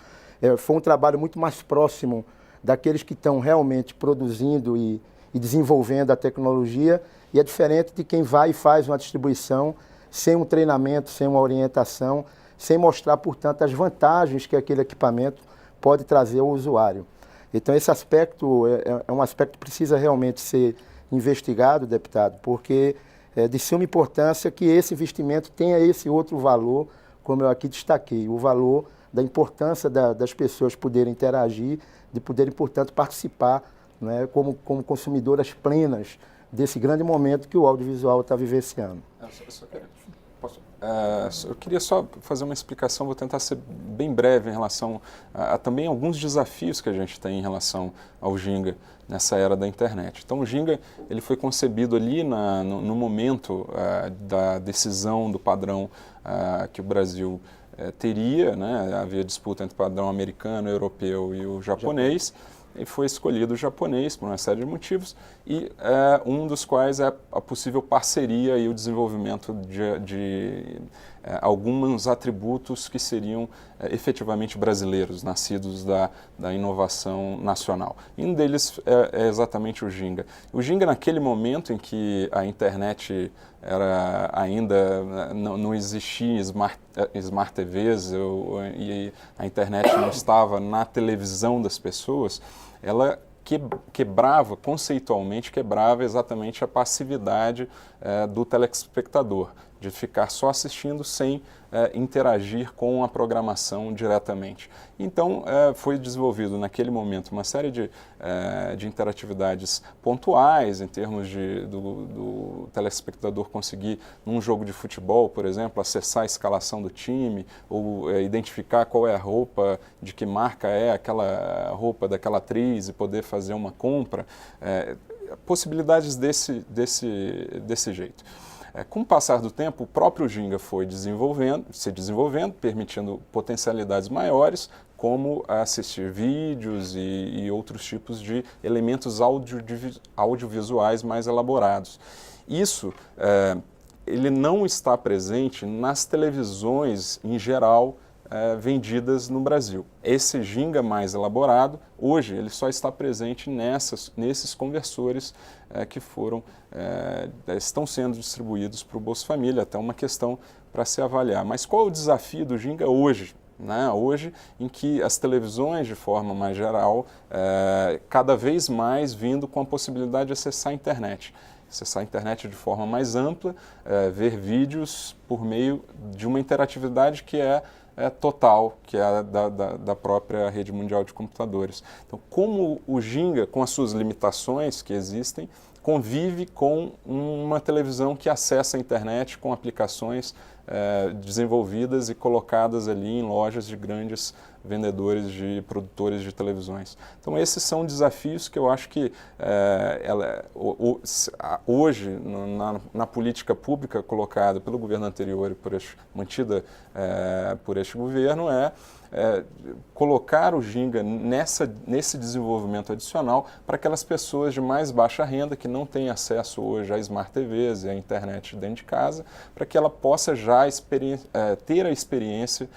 [SPEAKER 5] foi um trabalho muito mais próximo daqueles que estão realmente produzindo e desenvolvendo a tecnologia, e é diferente de quem vai e faz uma distribuição sem um treinamento, sem uma orientação, sem mostrar, portanto, as vantagens que aquele equipamento pode trazer ao usuário. Então, esse aspecto é um aspecto que precisa realmente ser investigado, deputado, porque é de suma importância que esse investimento tenha esse outro valor, como eu aqui destaquei, o valor da importância das pessoas poderem interagir, de poderem, portanto, participar, né, como consumidoras plenas desse grande momento que o audiovisual está vivenciando.
[SPEAKER 2] Eu queria só fazer uma explicação, vou tentar ser bem breve em relação a também alguns desafios que a gente tem em relação ao Ginga nessa era da internet. Então o Ginga ele foi concebido ali no momento da decisão do padrão que o Brasil teria, né? Havia disputa entre o padrão americano, europeu e o japonês. E foi escolhido o japonês por uma série de motivos, e um dos quais é a possível parceria e o desenvolvimento de alguns atributos que seriam efetivamente brasileiros, nascidos da inovação nacional. E um deles é exatamente o Ginga. O Ginga, naquele momento em que a internet ainda não existia Smart TVs e a internet não estava na televisão das pessoas, ela quebrava, conceitualmente quebrava exatamente a passividade do telespectador, de ficar só assistindo sem interagir com a programação diretamente. Então, foi desenvolvido naquele momento uma série de interatividades pontuais, em termos do telespectador conseguir, num jogo de futebol, por exemplo, acessar a escalação do time, ou identificar qual é a roupa, de que marca é aquela roupa daquela atriz e poder fazer uma compra. Possibilidades desse jeito. Com o passar do tempo, o próprio Ginga foi se desenvolvendo, permitindo potencialidades maiores, como assistir vídeos e outros tipos de elementos audiovisuais mais elaborados. Isso, ele não está presente nas televisões em geral vendidas no Brasil. Esse Ginga mais elaborado, hoje, ele só está presente nesses conversores que estão sendo distribuídos para o Bolsa Família, até uma questão para se avaliar. Mas qual é o desafio do Ginga hoje? Hoje, em que as televisões, de forma mais geral, cada vez mais vindo com a possibilidade de acessar a internet de forma mais ampla, ver vídeos por meio de uma interatividade que é total, que é a da própria rede mundial de computadores. Então, como o Ginga, com as suas limitações que existem, convive com uma televisão que acessa a internet com aplicações desenvolvidas e colocadas ali em lojas de grandes vendedores, de produtores de televisões. Então, esses são desafios que eu acho que hoje, na política pública colocada pelo governo anterior e mantida por este governo, colocar o Ginga nesse desenvolvimento adicional para aquelas pessoas de mais baixa renda que não têm acesso hoje a Smart TVs e à internet dentro de casa, para que ela possa já ter a experiência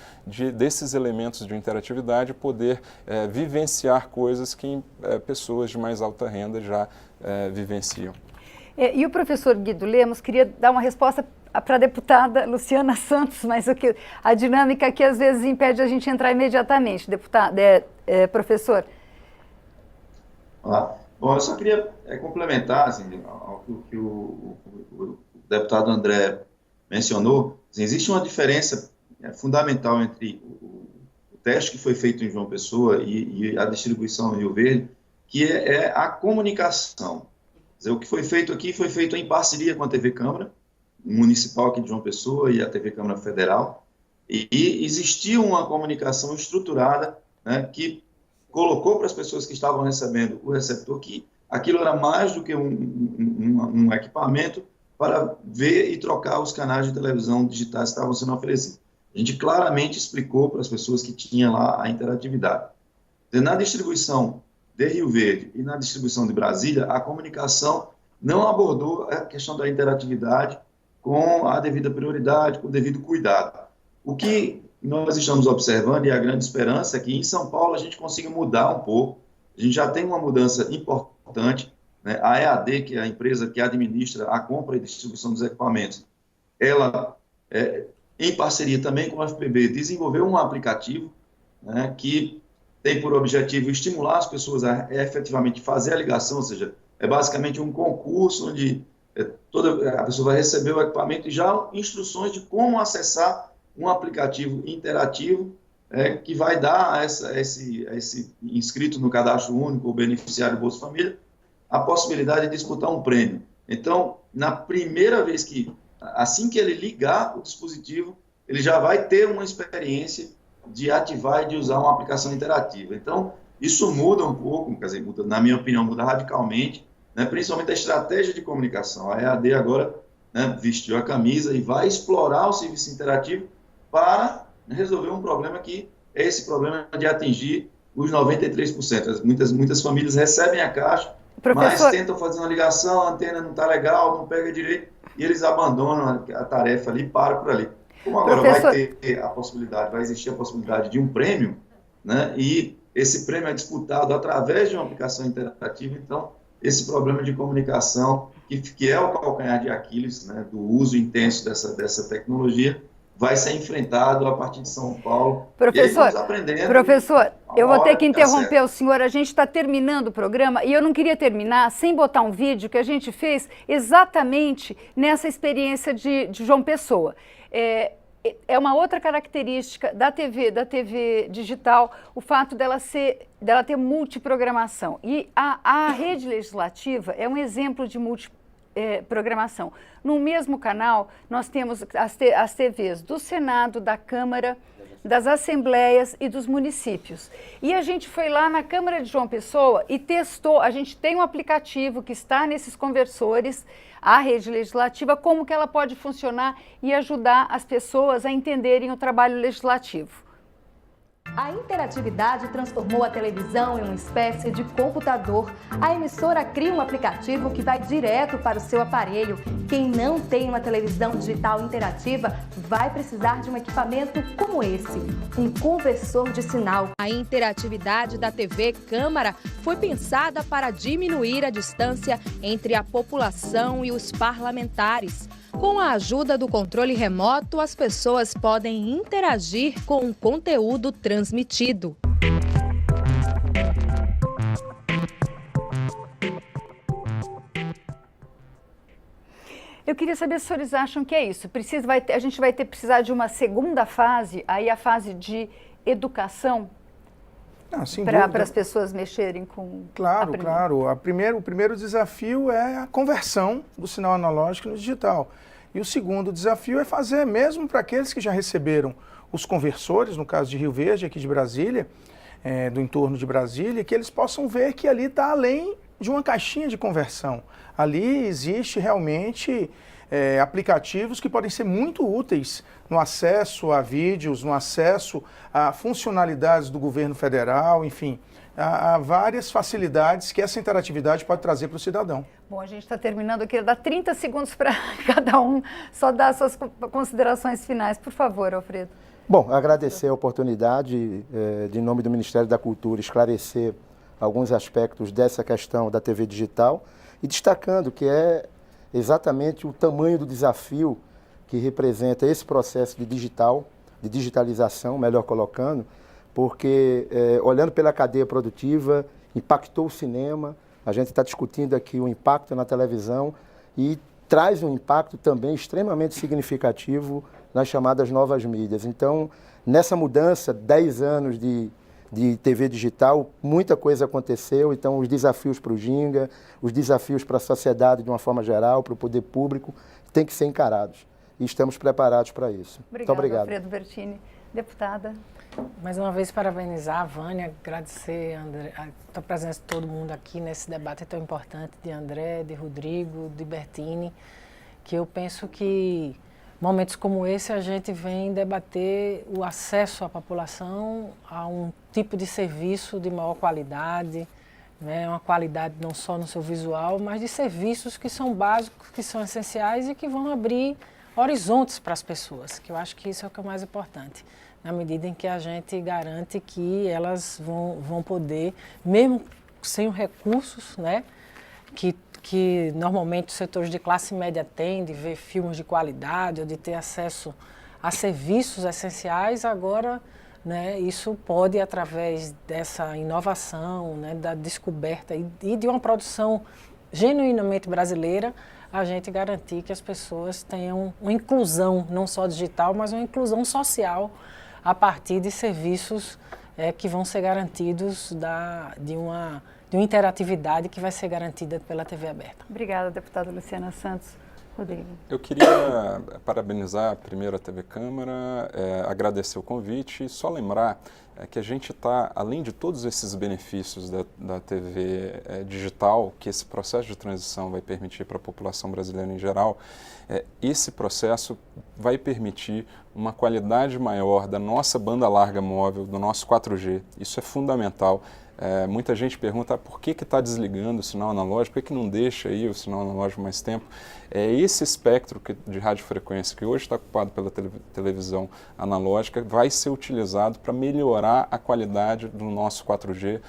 [SPEAKER 2] desses elementos de interatividade e poder vivenciar coisas que pessoas de mais alta renda já vivenciam.
[SPEAKER 1] E o professor Guido Lemos queria dar uma resposta para a deputada Luciana Santos, mas a dinâmica aqui às vezes impede a gente entrar imediatamente. Professor?
[SPEAKER 6] Bom, eu só queria complementar assim, ao que o deputado André mencionou. Assim, existe uma diferença fundamental entre o teste que foi feito em João Pessoa e a distribuição em Rio Verde, que é a comunicação. Quer dizer, o que foi feito aqui foi feito em parceria com a TV Câmara Municipal aqui de João Pessoa e a TV Câmara Federal, e existia uma comunicação estruturada, né, que colocou para as pessoas que estavam recebendo o receptor que aquilo era mais do que um equipamento para ver e trocar os canais de televisão digitais que estavam sendo oferecidos. A gente claramente explicou para as pessoas que tinha lá a interatividade. Na distribuição de Rio Verde e na distribuição de Brasília, a comunicação não abordou a questão da interatividade com a devida prioridade, com o devido cuidado. O que nós estamos observando, e a grande esperança, é que em São Paulo a gente consiga mudar um pouco. A gente já tem uma mudança importante, né? A EAD, que é a empresa que administra a compra e distribuição dos equipamentos, ela, em parceria também com a FPB, desenvolveu um aplicativo, né, que tem por objetivo estimular as pessoas a efetivamente fazer a ligação, ou seja, é basicamente um concurso onde a pessoa vai receber o equipamento e já instruções de como acessar um aplicativo interativo que vai dar a esse inscrito no cadastro único, o beneficiário do Bolsa Família, a possibilidade de disputar um prêmio. Então, na primeira vez assim que ele ligar o dispositivo, ele já vai ter uma experiência de ativar e de usar uma aplicação interativa. Então, isso muda um pouco, quer dizer, na minha opinião, muda radicalmente, né, principalmente a estratégia de comunicação. A EAD agora, né, vestiu a camisa e vai explorar o serviço interativo para resolver um problema que é esse problema de atingir os 93%. Muitas famílias recebem a caixa, mas tentam fazer uma ligação, a antena não está legal, não pega direito, e eles abandonam a tarefa ali e param por ali. Como agora vai existir a possibilidade de um prêmio, né, e esse prêmio é disputado através de uma aplicação interativa, então esse problema de comunicação, que é o calcanhar de Aquiles, né, do uso intenso dessa tecnologia, vai ser enfrentado a partir de São Paulo.
[SPEAKER 1] Professor, eu vou ter que interromper o senhor. A gente está terminando o programa e eu não queria terminar sem botar um vídeo que a gente fez exatamente nessa experiência de João Pessoa. É uma outra característica da TV digital, o fato dela ter multiprogramação. E a rede legislativa é um exemplo de multiprogramação. No mesmo canal, nós temos as TVs do Senado, da Câmara, das Assembleias e dos municípios. E a gente foi lá na Câmara de João Pessoa e testou, a gente tem um aplicativo que está nesses conversores, a rede legislativa, como que ela pode funcionar e ajudar as pessoas a entenderem o trabalho legislativo.
[SPEAKER 7] A interatividade transformou a televisão em uma espécie de computador. A emissora cria um aplicativo que vai direto para o seu aparelho. Quem não tem uma televisão digital interativa vai precisar de um equipamento como esse, um conversor de sinal. A interatividade da TV Câmara foi pensada para diminuir a distância entre a população e os parlamentares. Com a ajuda do controle remoto, as pessoas podem interagir com o conteúdo transmitido.
[SPEAKER 1] Eu queria saber se os senhores acham que é isso. A gente vai precisar de uma segunda fase, aí a fase de educação, para as pessoas mexerem com...
[SPEAKER 3] Claro. O primeiro desafio é a conversão do sinal analógico no digital. E o segundo desafio é fazer, mesmo para aqueles que já receberam os conversores, no caso de Rio Verde, aqui de Brasília, do entorno de Brasília, que eles possam ver que ali está além de uma caixinha de conversão. Ali existe realmente aplicativos que podem ser muito úteis no acesso a vídeos, no acesso a funcionalidades do governo federal, enfim, há várias facilidades que essa interatividade pode trazer para o cidadão.
[SPEAKER 1] Bom, a gente está terminando, eu queria dar 30 segundos para cada um, só dar suas considerações finais. Por favor, Alfredo.
[SPEAKER 5] Bom, agradecer a oportunidade, de nome do Ministério da Cultura, esclarecer alguns aspectos dessa questão da TV digital e destacando que é exatamente o tamanho do desafio que representa esse processo de digitalização, melhor colocando, porque olhando pela cadeia produtiva, impactou o cinema, a gente está discutindo aqui o impacto na televisão e traz um impacto também extremamente significativo nas chamadas novas mídias. Então, nessa mudança, 10 anos de TV digital, muita coisa aconteceu, então os desafios para o Ginga, os desafios para a sociedade de uma forma geral, para o poder público, têm que ser encarados. E estamos preparados para isso. Muito obrigado.
[SPEAKER 1] Alfredo Bertini. Deputada.
[SPEAKER 4] Mais uma vez, parabenizar a Vânia, agradecer a presença de todo mundo aqui nesse debate tão importante, de André, de Rodrigo, de Bertini, que eu penso que momentos como esse a gente vem debater o acesso à população a um tipo de serviço de maior qualidade, né, uma qualidade não só no seu visual, mas de serviços que são básicos, que são essenciais e que vão abrir horizontes para as pessoas, que eu acho que isso é o que é o mais importante, na medida em que a gente garante que elas vão poder, mesmo sem os recursos, né, que normalmente os setores de classe média têm, de ver filmes de qualidade ou de ter acesso a serviços essenciais, agora, né, isso pode, através dessa inovação, né, da descoberta e de uma produção genuinamente brasileira, a gente garantir que as pessoas tenham uma inclusão, não só digital, mas uma inclusão social a partir de serviços que vão ser garantidos de uma interatividade que vai ser garantida pela TV aberta.
[SPEAKER 1] Obrigada, deputada Luciana Santos. Rodrigo.
[SPEAKER 2] Eu queria parabenizar primeiro a TV Câmara, agradecer o convite e só lembrar que a gente está, além de todos esses benefícios da TV digital, que esse processo de transição vai permitir para a população brasileira em geral, esse processo vai permitir uma qualidade maior da nossa banda larga móvel, do nosso 4G. Isso é fundamental. Muita gente pergunta por que está desligando o sinal analógico, por que não deixa aí o sinal analógico mais tempo. Esse espectro de radiofrequência que hoje está ocupado pela televisão analógica vai ser utilizado para melhorar a qualidade do nosso 4G,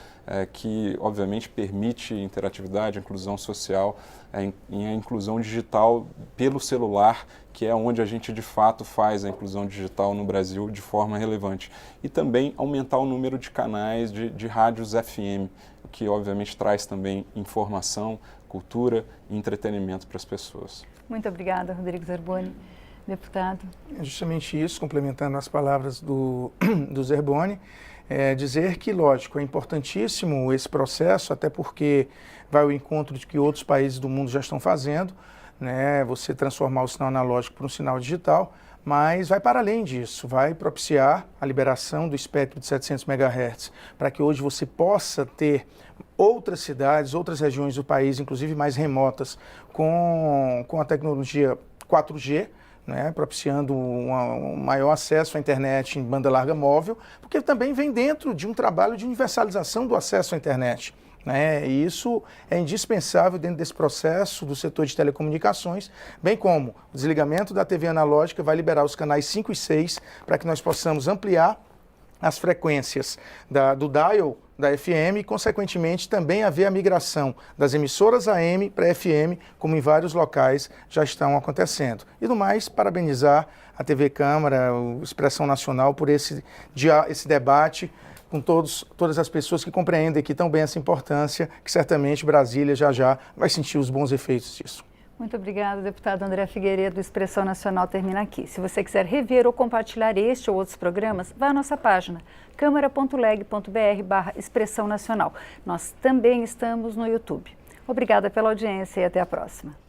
[SPEAKER 2] que obviamente permite interatividade, inclusão social e a inclusão digital pelo celular, que é onde a gente de fato faz a inclusão digital no Brasil de forma relevante. E também aumentar o número de canais de rádios FM, o que obviamente traz também informação, cultura e entretenimento para as pessoas.
[SPEAKER 1] Muito obrigada, Rodrigo Zerboni. Deputado.
[SPEAKER 3] É justamente isso, complementando as palavras do Zerboni, dizer que, lógico, é importantíssimo esse processo, até porque vai ao encontro de que outros países do mundo já estão fazendo, né, você transformar o sinal analógico para um sinal digital, mas vai para além disso, vai propiciar a liberação do espectro de 700 MHz, para que hoje você possa ter outras cidades, outras regiões do país, inclusive mais remotas, com a tecnologia 4G, né, propiciando um maior acesso à internet em banda larga móvel, porque também vem dentro de um trabalho de universalização do acesso à internet. Né, e isso é indispensável dentro desse processo do setor de telecomunicações, bem como o desligamento da TV analógica vai liberar os canais 5 e 6 para que nós possamos ampliar as frequências do dial da FM e, consequentemente, também haver a migração das emissoras AM para FM, como em vários locais já estão acontecendo. E no mais, parabenizar a TV Câmara, o Expressão Nacional, por esse debate com todas as pessoas que compreendem aqui tão bem essa importância, que certamente Brasília já vai sentir os bons efeitos disso.
[SPEAKER 1] Muito obrigada, deputado André Figueiredo. Expressão Nacional termina aqui. Se você quiser rever ou compartilhar este ou outros programas, vá à nossa página câmara.leg.br/Expressão Nacional. Nós também estamos no YouTube. Obrigada pela audiência e até a próxima.